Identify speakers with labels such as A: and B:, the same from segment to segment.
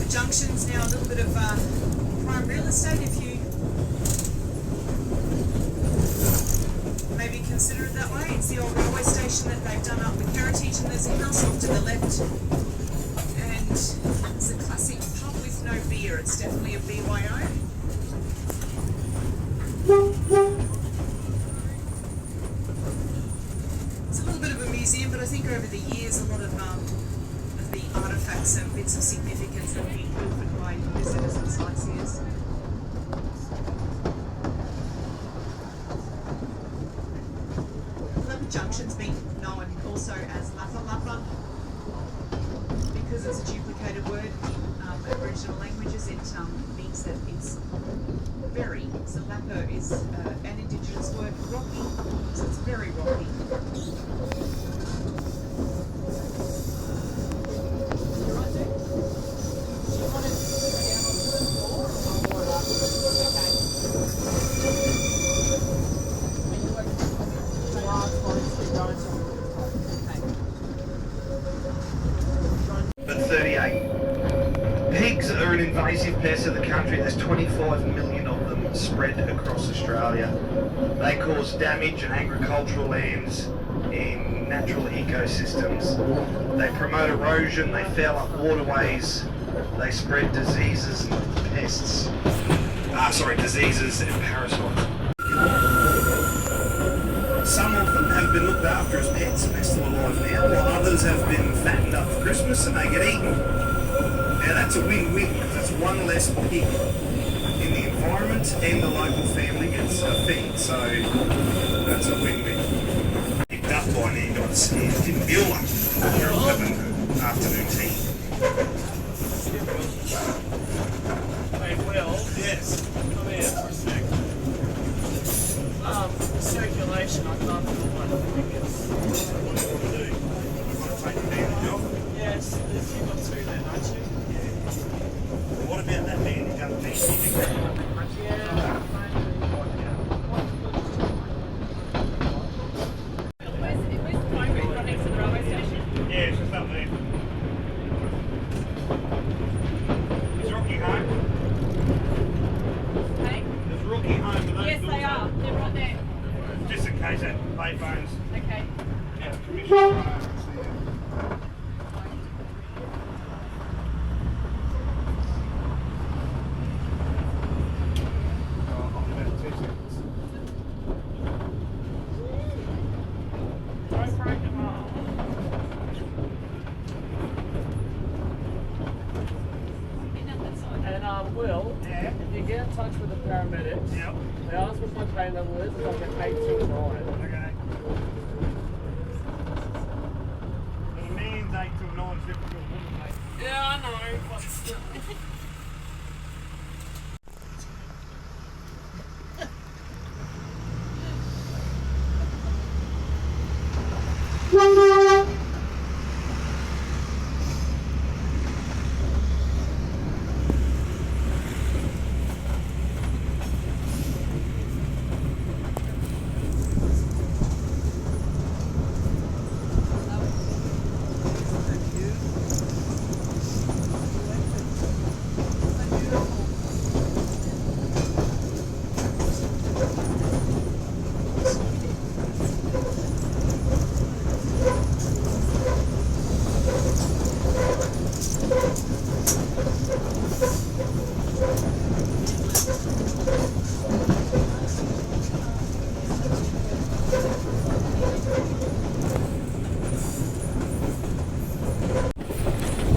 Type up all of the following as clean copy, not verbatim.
A: Junction's now a little bit of prime real estate if you maybe consider it that way. It's the old railway station that they've done up with heritage, and there's immerse off to the left. And it's a classic pub with no beer. It's definitely a BYO. It's a little bit of a museum, but I think over the years a lot of the artefacts and bits of significance have been pilfered by visitors and sightseers. Junction's been known also as Lapa because it's a duplicated word in Aboriginal languages. It means that it's very, so Lapa is an Indigenous word for rocky, so it's very rocky.
B: Pigs are an invasive pest of the country. There's 25 million of them spread across Australia. They cause damage on agricultural lands, in natural ecosystems. They promote erosion, they foul up waterways, they spread diseases and pests. Diseases and parasites. Some of them have been looked after as pets and they're still alive now, while others have been fattened up for Christmas and they get eaten. Now that's a win-win because that's one less pig in the environment and the local family gets a feed, so that's a win-win. Picked up by now, you got scared, didn't feel like your 11 afternoon tea.
C: Hey, Will?
B: Yes.
C: Come here for a sec. Circulation, I can't feel one. I think it's what do you want to do?
B: You want to take advantage of?
C: Yes, you've got two there, don't you?
B: What about that man who done the
C: Yeah. Where's the phone booth right next to the railway station? set payphones.
A: Okay.
C: Yeah, commission run over and see you. Oh, I'll be about 2 seconds. Don't break them off.
D: And Will,
C: Yeah.
D: if you get in touch with the paramedics,
C: Yep.
D: they ask what my pain level is, it's like an 8 to a 9.
C: Okay. But a man's 8 to a 9 is different to a woman's 8.
D: Yeah, I know, but still.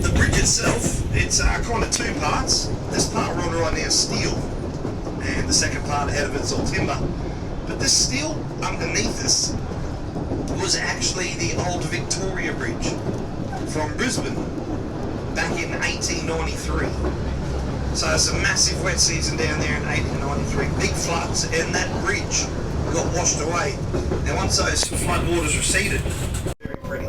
B: The bridge itself, it's kind of two parts. This part we're on right now is steel, and the second part ahead of it's all timber. But this steel underneath us was actually the old Victoria Bridge from Brisbane back in 1893. So it's a massive wet season down there in 1893, big floods, and that bridge got washed away. And once those flood waters receded, very pretty.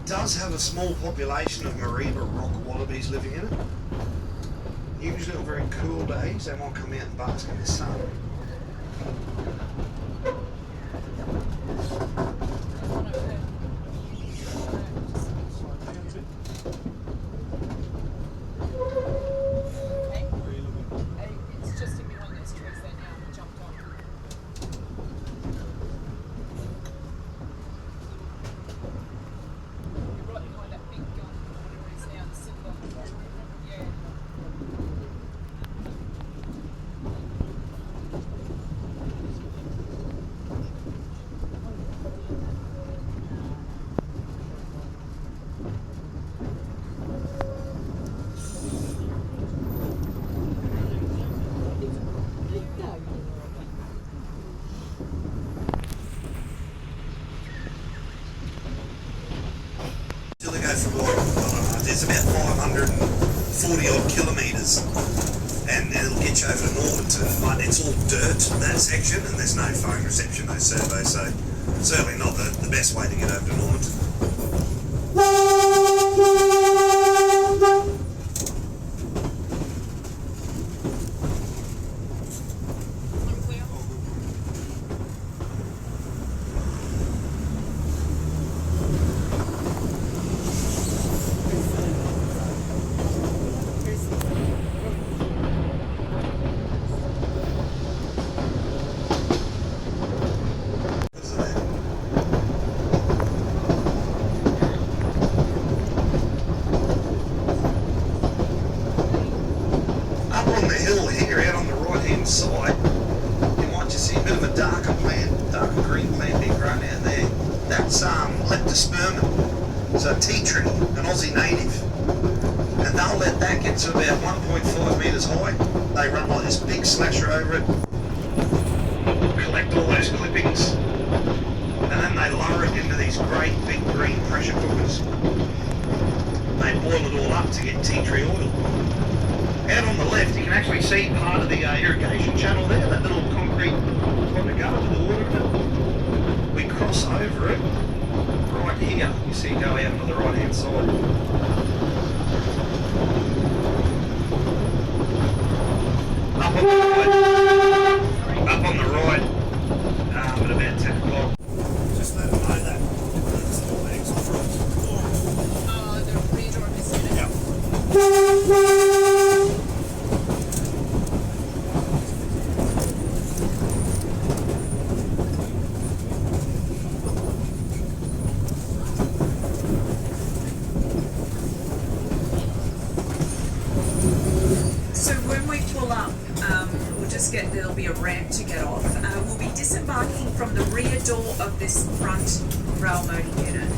B: Does have a small population of Mareeba rock wallabies living in it. Usually on very cool days, they might come out and bask in the sun.
A: It's just to be one of those trees there now we jumped on. You're right behind that big gun, whatever it is now, the silver. Yeah.
B: Till they go from like, I don't know, it's about 540 odd kilometres, and it'll get you over to Normanton, but it's all dirt, that section, and there's no phone reception, no survey, so certainly not the best way to get over to Normanton.
A: Unclear?
B: Because of that. Up on the hill here, out on the right-hand side, you might just see a bit of a darker plant, darker green plant being grown out there. That's leptospermum, so a tea tree, an Aussie native. And they'll let that get to about 1.5 metres high. They run like this big slasher over it, collect all those clippings, and then they lower it into these great big green pressure cookers. They boil it all up to get tea tree oil. Out on the left, you can actually see part of the irrigation channel there, that little concrete kind of gutter with the water in it. We cross over it right here. You see it go out to the right-hand side. Up on the right. Up on the right. At about 10 o'clock. Just let them know that. There's still bags of fruit.
A: The rear door of this unit.
B: Yep.
A: So when we pull up, there'll be a ramp to get off. We'll be disembarking from the rear door of this front rail motor unit.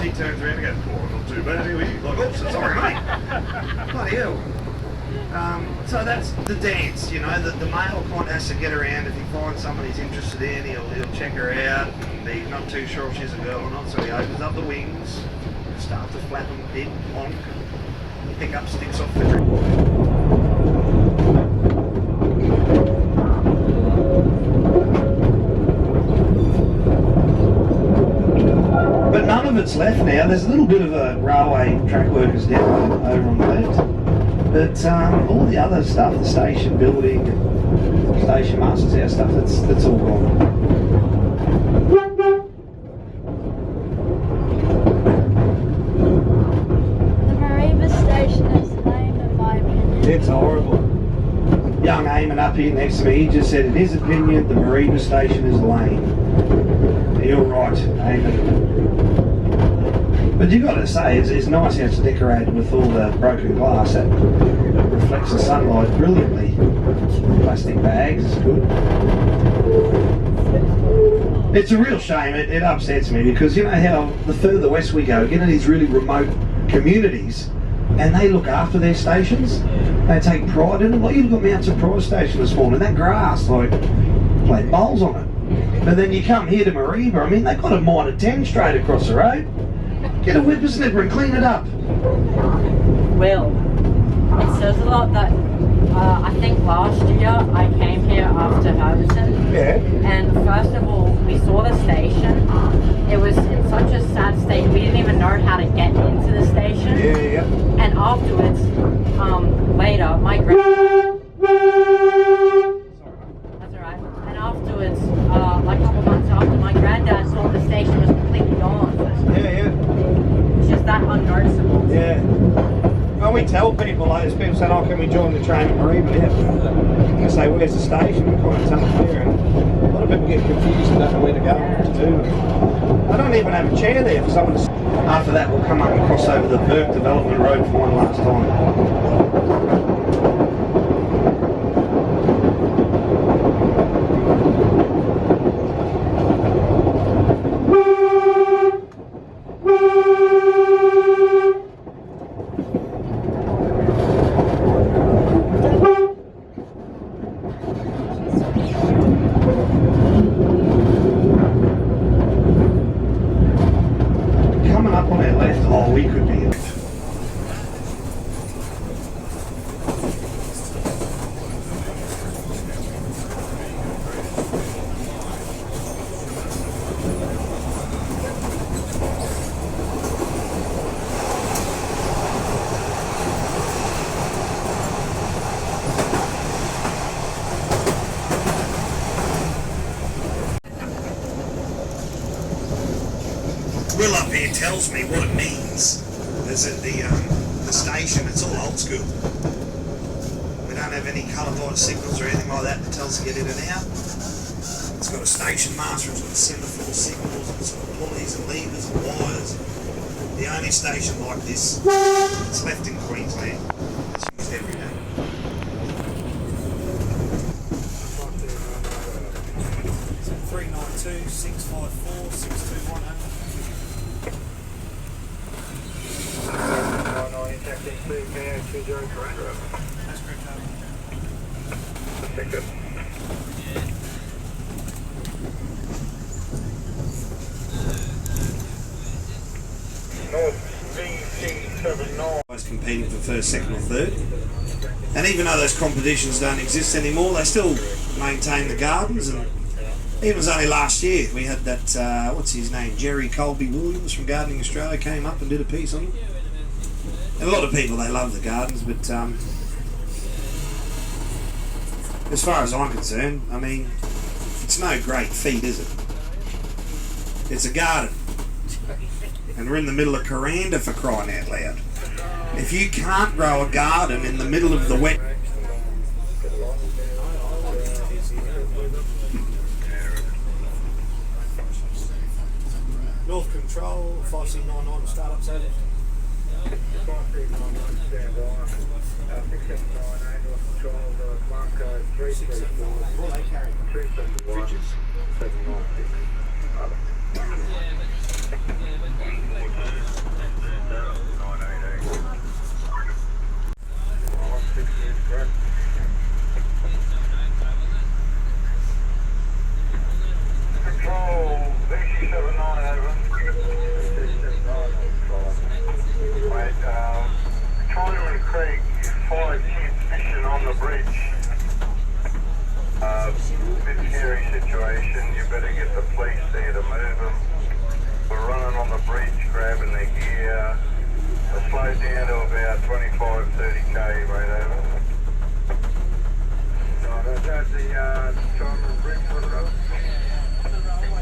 B: She turns around and goes, oh, not too bad, here we go. Like, oops, sorry, mate. Bloody hell. So that's the dance, you know, the male client has to get around. If he finds someone he's interested in, he'll check her out, and he's not too sure if she's a girl or not, so he opens up the wings, start to flap them a bit, honk, and pick up sticks off the tree. But none of it's left now. There's a little bit of a railway track workers depot over on the left. But all the other stuff, the station building, station master's house stuff, that's all gone.
E: The Mareeba Station is lame in my opinion.
B: It's horrible. Young Eamon up here next to me, he just said in his opinion the Mareeba Station is lame. You're right, Eamon. But you've got to say, it's nice how it's decorated with all the broken glass that reflects the sunlight brilliantly. Plastic bags is good. It's a real shame, it upsets me, because you know how the further west we go, get into these really remote communities, and they look after their stations. They take pride in it. Like you look at Mount Surprise Station this morning, that grass, like, played bowls on it. But then you come here to Mareeba, I mean, they've got a mine of 10 straight across the road. Get a whippersnipper and clean it up.
F: Well, It says a lot that I think last year I came here after Harrison.
G: Yeah.
F: And first of all, we saw the station. It was in such a sad state, we didn't even know how to get into the station.
G: Yeah.
F: And afterwards, later, my grand... That's alright. And afterwards, like a couple months after, my granddad saw the station was completely gone.
G: Yeah.
F: It's just that unnoticeable.
G: Yeah. Well, we tell people, like, there's people saying, oh, can we join the train at Mareeba? Yeah. They say, where's the station? We can't tell them there. And a lot of people get confused and don't know where to go and what to do. I don't even have a chair there for someone to sit.
B: After that, we'll come up and cross over the Burke Development Road for one last time. Coming up on our left, oh, we could be in. Will up here tells me what it means. There's at the station, it's all old school. We don't have any colour light signals or anything like that tells us to get in and out. It's got a station master, it's got semaphore signals, it's got pulleys and levers and wires. The only station like this that's left in Queensland. It's used every day. So 392 654 6218. That's correct,
G: North VC79.
B: Competing for first, second or third. And even though those competitions don't exist anymore, they still maintain the gardens. And even as only last year, we had that, what's his name, Jerry Colby Williams from Gardening Australia came up and did a piece on it. And a lot of people, they love the gardens, but as far as I'm concerned, I mean, it's no great feat, is it? It's a garden. And we're in the middle of Coranda, for crying out loud. If you can't grow a garden in the middle of the wet...
C: North Control, 5699 startup service.
G: 5399 standby. 6798 North Control, Marco 334.
C: What they carry?
G: 271 796. Control VC79 over. Wait, Chinaman Creek, 5 kids fishing on the bridge. Bit scary situation, you better get the police there to move them. We're running on the bridge, grabbing their gear. We're slowed down to about 25-30k right over. So that's the Chinaman Bridge, what it is?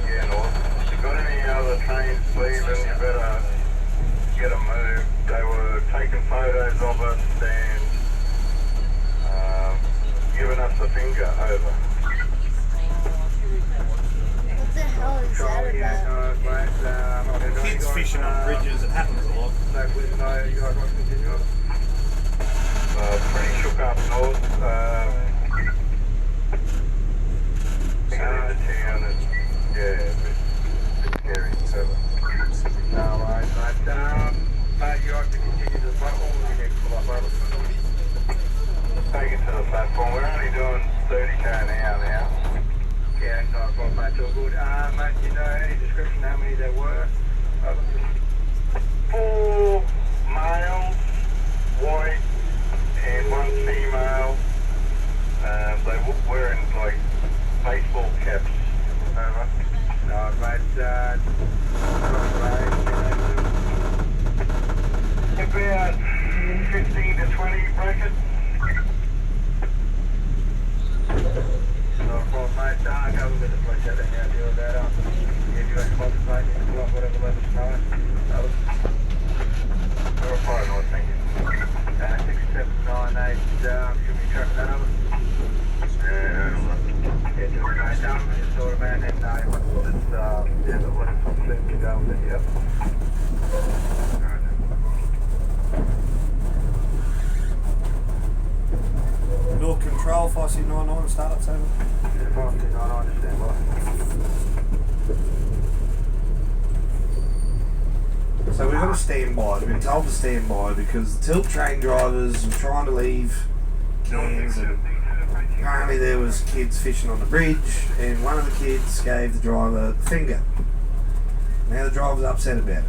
G: Yeah, North. If you've got any other trains leaving, you better get them moved. They were taking photos of us and giving us the finger over.
E: What the hell is that about?
C: Kids fishing on bridges, it happens a lot.
G: Pretty shook up north. Getting into town and yeah, a bit scary. So, no worries, mate. You have to continue to platform when you pull up over. Take it to the platform. We're only doing 30k an hour now. Yeah, no problem, mate. All good. Mate, do you know any description how many there were? 4 males, white, and one female. They were wearing like baseball caps. Over. No, mate, about 15 to 20 bracket. No problem, mate. Have a bit of place out how to deal with that. If you like contemplate, you can pull up whatever, let us know. You're a Far North, thank you. 6798, should be tracking that over. Yeah, just right down, just sort of man, and yeah, but what it's completely to go with it, yep.
C: North Control, 5699, start, over.
G: 5299, stand by.
B: So we've got to stand by. We've been told to stand by because the tilt train drivers were trying to leave Cairns, and apparently there was kids fishing on the bridge, and one of the kids gave the driver the finger. Now the driver's upset about it.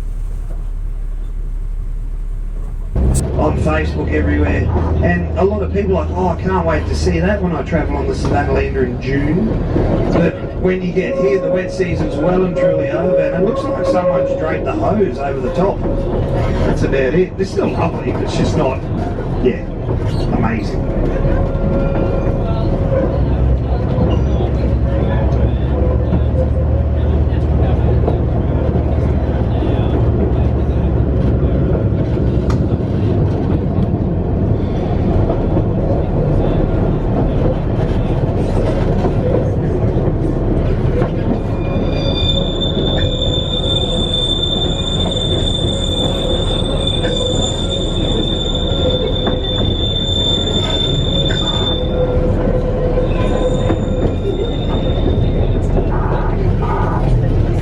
B: On Facebook everywhere, and a lot of people are like, oh, I can't wait to see that when I travel on the Savannahlander in June. But when you get here, the wet season's well and truly over, and it looks like someone's draped the hose over the top. That's about it. It's still lovely, but it's just not, yeah, amazing.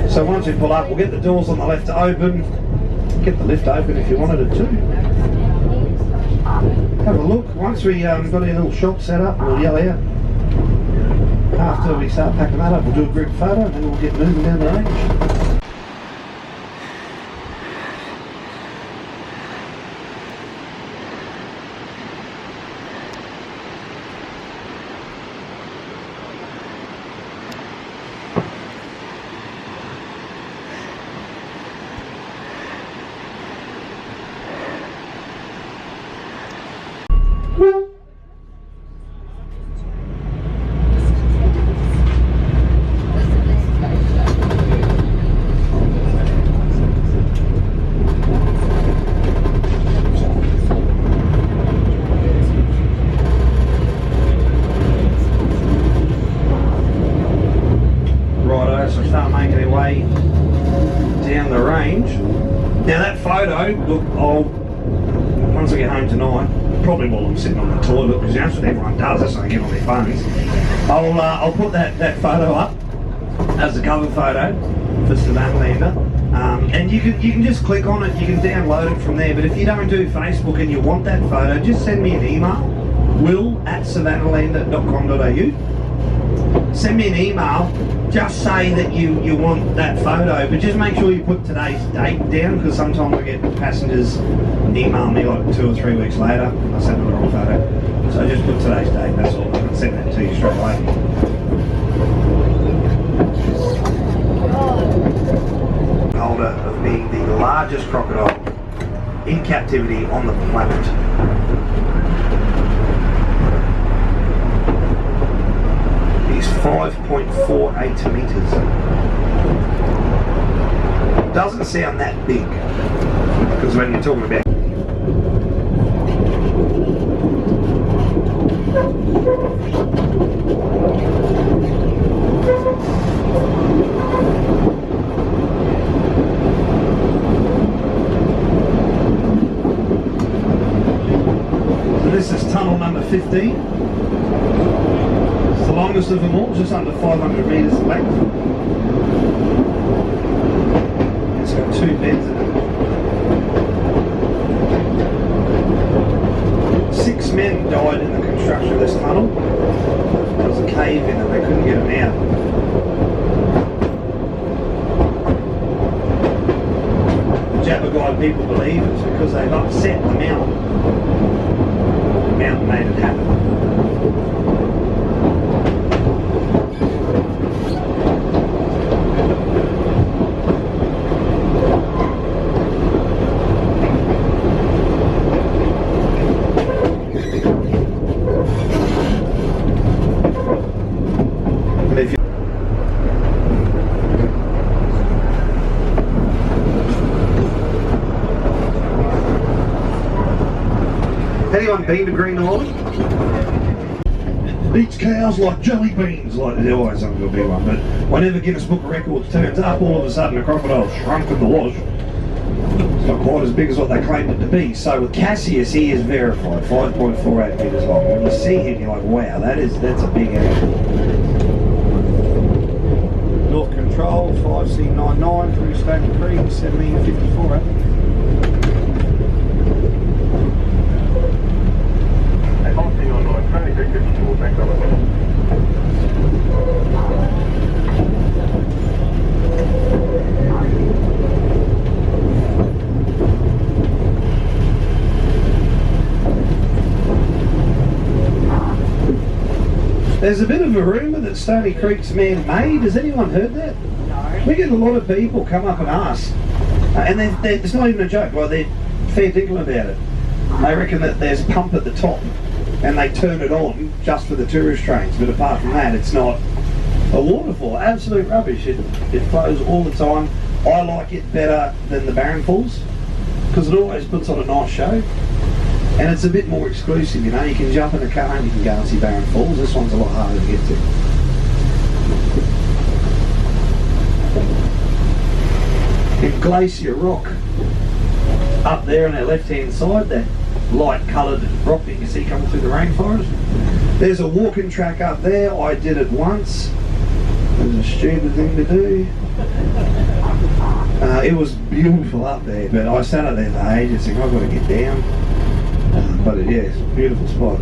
B: So once we pull up, we'll get the doors on the left open, get the lift open if you wanted it to. Have a look. Once we got our little shop set up, we'll yell out. After we start packing that up, we'll do a group photo and then we'll get moving down the range. Down the range. Now that photo, look, once I get home tonight, probably while I'm sitting on the toilet, because that's what everyone does, that's when they get on their phones, I'll put that photo up as a cover photo for Savannahlander. And you can just click on it, you can download it from there, but if you don't do Facebook and you want that photo, just send me an email, will@savannahlander.com.au. Send me an email, just say that you want that photo, but just make sure you put today's date down, because sometimes I get passengers email me like 2 or 3 weeks later, I sent them the wrong photo. So just put today's date, that's all, I can send that to you straight away. Holder of being the largest crocodile in captivity on the planet. Is 5.48 metres. Doesn't sound that big, because when you're talking about so this is tunnel number 15. The longest of them all, just under 500 metres in length. It's got 2 beds in it. 6 men died in the construction of this tunnel. There was a cave in and they couldn't get them out. The Jabberguy people believe it's because they've upset the mountain happen. Anyone been to Green Island? Eats cows like jelly beans, like there always something will be one, but whenever Guinness Book of Records turns up, all of a sudden a crocodile shrunk in the wash. It's not quite as big as what they claimed it to be. So with Cassius, he is verified, 5.48 metres long. When you see him, you're like, wow, that's a big animal. North Control, 5C99 through Stony Creek, 1754. There's a bit of a rumour that Stony Creek's man-made. Has anyone heard that?
F: No.
B: We get a lot of people come up and ask, and it's not even a joke. Well, they're fair dinkum about it. They reckon that there's a pump at the top, and they turn it on just for the tourist trains. But apart from that, it's not a waterfall. Absolute rubbish. It flows all the time. I like it better than the Barron Falls because it always puts on a nice show. And it's a bit more exclusive, you know. You can jump in a car and you can go and see Barron Falls. This one's a lot harder to get to. In Glacier Rock, up there on our left-hand side, that light-coloured rock that you can see coming through the rainforest. There's a walking track up there. I did it once. It was a stupid thing to do. It was beautiful up there, but I sat up there for ages thinking, I've got to get down. But yeah, it's a beautiful spot.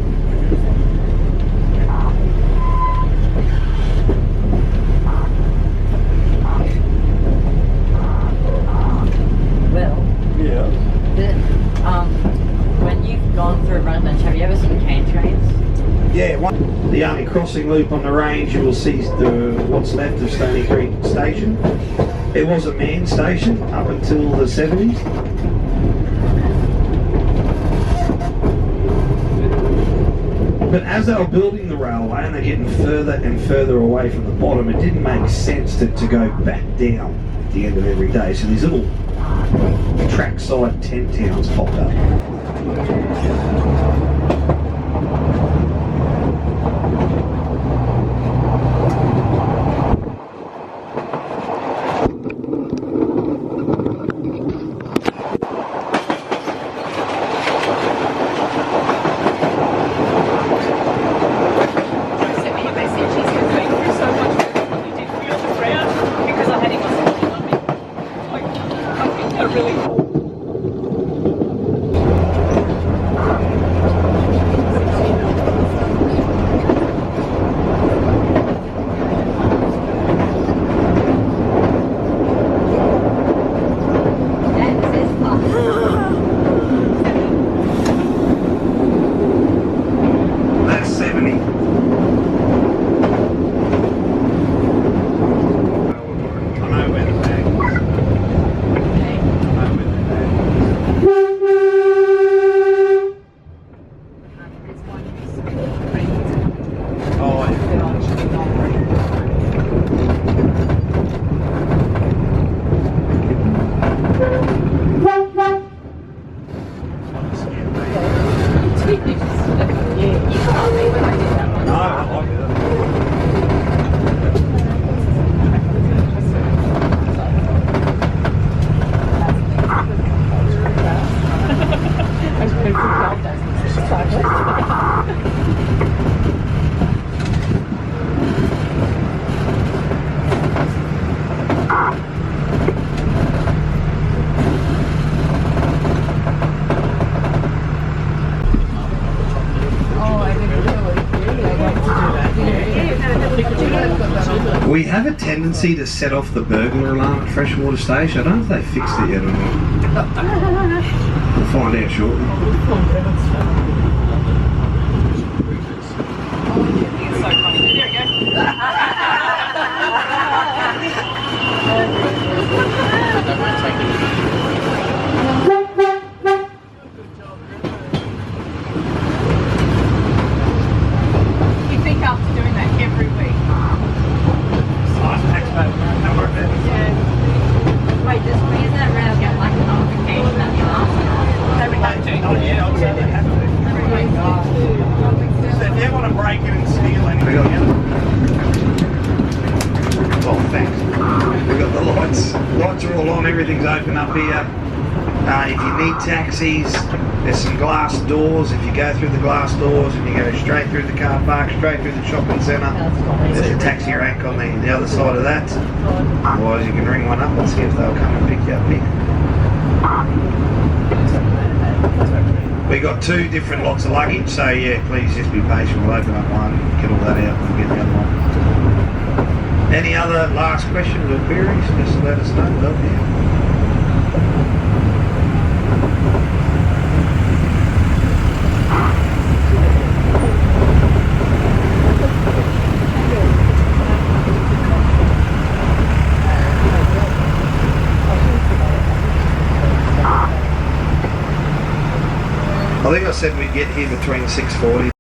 F: Well,
B: Yeah.
F: When you've gone through Running, have you ever seen cane trains?
B: Yeah, the only crossing loop on the range, you will see what's left of Stony Creek Station. It was a manned station up until the 70s. But as they were building the railway and they're getting further and further away from the bottom, it didn't make sense to go back down at the end of every day. So these little trackside tent towns popped up. We have a tendency to set off the burglar alarm at Freshwater Station. I don't know if they fixed it yet or not. We'll find out shortly. breaking and stealing. Oh, thanks. We've got the lights. Lights are all on. Everything's open up here. If you need taxis, there's some glass doors. If you go through the glass doors and you go straight through the car park, straight through the shopping centre, there's a taxi rank on the other side of that. Otherwise, you can ring one up and see if they'll come and pick you up here. We got 2 different lots of luggage, so yeah, please just be patient. We'll open up one, get all that out, and get the other one. Any other last questions or queries? Just let us know. We'll help you. I think I said we'd get here between 6:40